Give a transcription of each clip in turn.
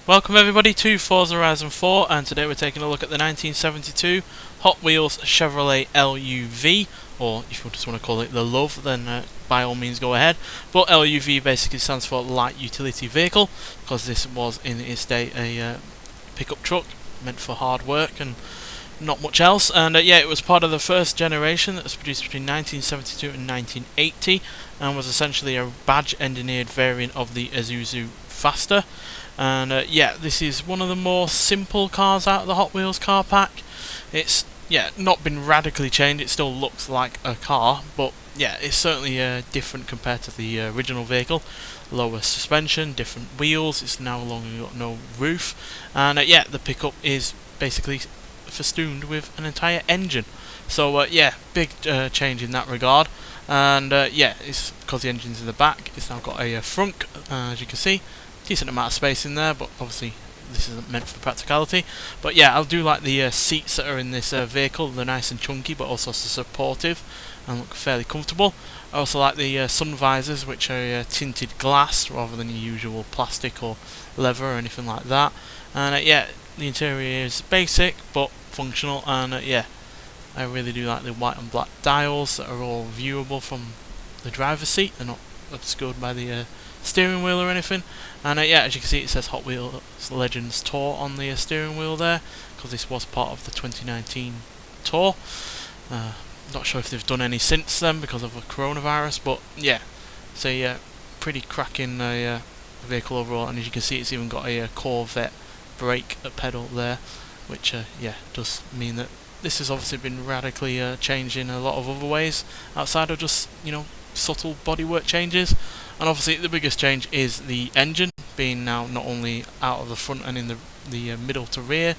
Welcome everybody to Forza Horizon 4, and today we're taking a look at the 1972 Hot Wheels Chevrolet LUV, or if you just want to call it the LUV, then by all means go ahead. But LUV basically stands for Light Utility Vehicle, because this was in its day a pickup truck meant for hard work and not much else. And yeah, it was part of the first generation that was produced between 1972 and 1980, and was essentially a badge engineered variant of the Isuzu Faster. And yeah, this is one of the more simple cars out of the Hot Wheels car pack. It's not been radically changed. It still looks like a car, but yeah, it's certainly different compared to the original vehicle. Lower suspension, different wheels. It's now longer got no roof, and yeah, the pickup is basically festooned with an entire engine. So yeah, big change in that regard. And yeah, it's because the engine's in the back. It's now got a frunk, as you can see. Decent amount of space in there, but obviously this isn't meant for practicality. But yeah, I do like the seats that are in this vehicle. They're nice and chunky, but also supportive and look fairly comfortable. I also like the sun visors, which are tinted glass rather than your usual plastic or leather or anything like that. And yeah, the interior is basic but functional, and yeah, I really do like the white and black dials that are all viewable from the driver's seat. They're not obscured by the steering wheel or anything. And yeah, as you can see, it says Hot Wheels Legends Tour on the steering wheel there, because this was part of the 2019 tour. Not sure if they've done any since then because of the coronavirus, but yeah, it's a pretty cracking vehicle overall. And as you can see, it's even got a Corvette brake pedal there, which yeah, does mean that this has obviously been radically changed in a lot of other ways outside of just, you know, subtle bodywork changes. And obviously the biggest change is the engine being now not only out of the front and in the middle to rear,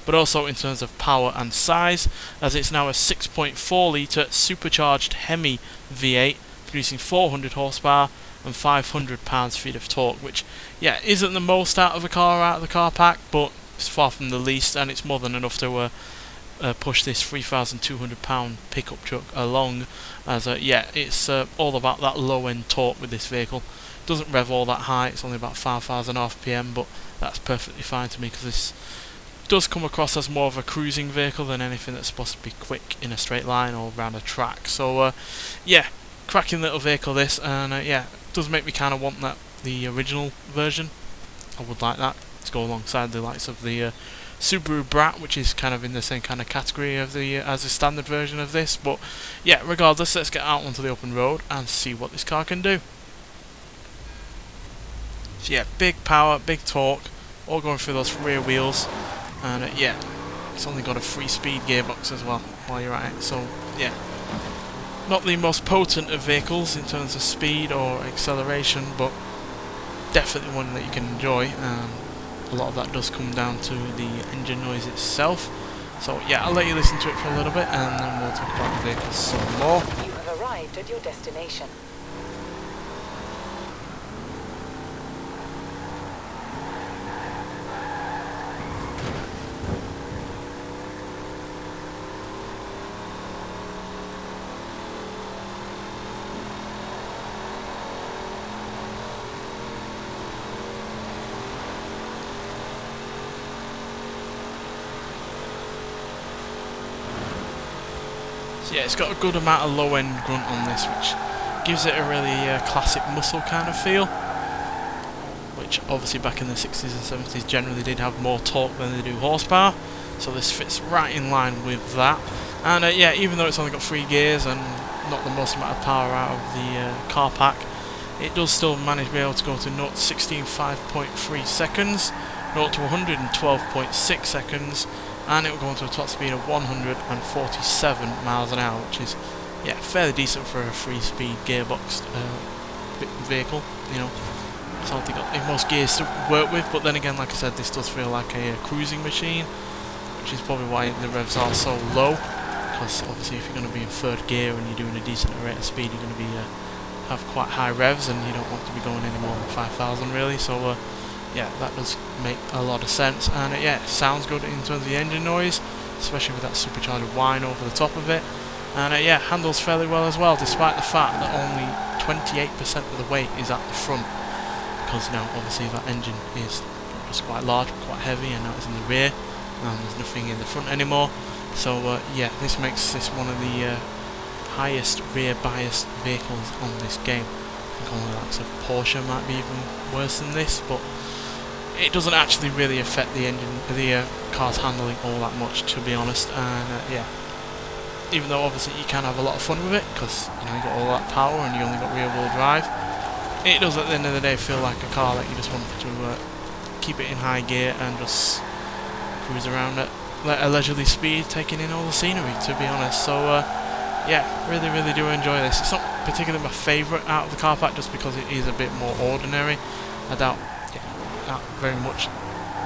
but also in terms of power and size, as it's now a 6.4 litre supercharged Hemi V8 producing 400 horsepower and 500 pounds-feet of torque, which yeah, isn't the most out of the car pack, but it's far from the least, and it's more than enough to push this 3,200 pound pickup truck along, as yeah, it's all about that low end torque with this vehicle. Doesn't rev all that high, it's only about 5,000 RPM, but that's perfectly fine to me because this does come across as more of a cruising vehicle than anything that's supposed to be quick in a straight line or around a track. So yeah, cracking little vehicle this, and yeah, it does make me kind of want the original version. I would like that to go alongside the likes of the Subaru Brat, which is kind of in the same kind of category of the as a standard version of this. But yeah, regardless, let's get out onto the open road and see what this car can do. So yeah, big power, big torque, all going through those rear wheels, and yeah, it's only got a 3-speed gearbox as well while you're at it. So yeah, not the most potent of vehicles in terms of speed or acceleration, but definitely one that you can enjoy. A lot of that does come down to the engine noise itself. So yeah, I'll let you listen to it for a little bit, and then we'll talk about the vehicles some more. You have arrived at your destination. Yeah, it's got a good amount of low end grunt on this, which gives it a really classic muscle kind of feel, which obviously back in the 60s and 70s generally did have more torque than they do horsepower, so this fits right in line with that. And yeah, even though it's only got 3 gears and not the most amount of power out of the car pack, it does still manage to be able to go to 0 to 60 in 5.3 seconds, 0 to 100 in 12.6 seconds, and it will go into a top speed of 147 miles an hour, which is yeah, fairly decent for a 3-speed gearbox vehicle. You know, it's hardly got most gears to work with, but then again, like I said, this does feel like a cruising machine, which is probably why the revs are so low, because obviously if you're going to be in 3rd gear and you're doing a decent rate of speed, you're going to be have quite high revs, and you don't want to be going any more than 5,000 really. So yeah, that does make a lot of sense, and yeah, it sounds good in terms of the engine noise, especially with that supercharged whine over the top of it. And yeah, handles fairly well as well, despite the fact that only 28% of the weight is at the front, because now obviously that engine is was quite large, quite heavy, and now it's in the rear, and there's nothing in the front anymore. So yeah, this makes this one of the highest rear biased vehicles on this game. I think only like Porsche might be even worse than this, but it doesn't actually really affect the engine, the car's handling all that much, to be honest. And yeah, even though obviously you can have a lot of fun with it, because you know you got all that power and you only got rear wheel drive, it does at the end of the day feel like a car that you just want to keep it in high gear and just cruise around at a leisurely speed, taking in all the scenery, to be honest. So yeah, really do enjoy this. It's not particularly my favourite out of the car pack, just because it is a bit more ordinary. I doubt very much,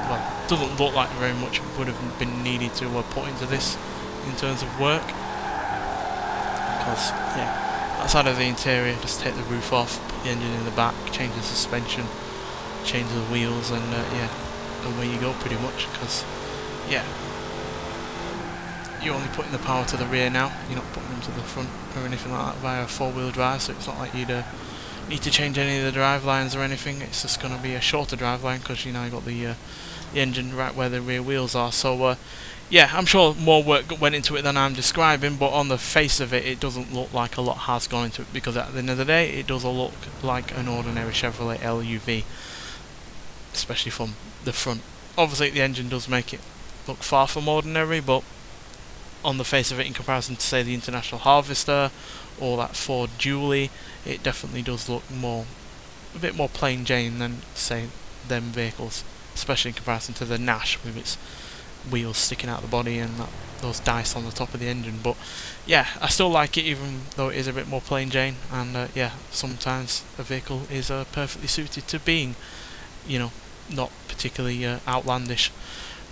well, doesn't look like very much would have been needed to put into this in terms of work, because yeah, outside of the interior, just take the roof off, put the engine in the back, change the suspension, change the wheels, and yeah, away you go pretty much. Because yeah, you're only putting the power to the rear now, you're not putting them to the front or anything like that via a four-wheel drive, so it's not like you'd need to change any of the drive lines or anything. It's just going to be a shorter drive line, because you know you got the engine right where the rear wheels are. So yeah, I'm sure more work went into it than I'm describing, but on the face of it, it doesn't look like a lot has gone into it, because at the end of the day, it does look like an ordinary Chevrolet LUV, especially from the front. Obviously the engine does make it look far from ordinary, but on the face of it, in comparison to say the International Harvester or that Ford Dually, it definitely does look a bit more plain Jane than say them vehicles, especially in comparison to the Nash with its wheels sticking out the body and those dice on the top of the engine. But yeah, I still like it, even though it is a bit more plain Jane. And yeah, sometimes a vehicle is perfectly suited to being, you know, not particularly outlandish.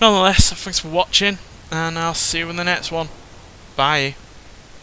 Nonetheless, thanks for watching, and I'll see you in the next one. Bye.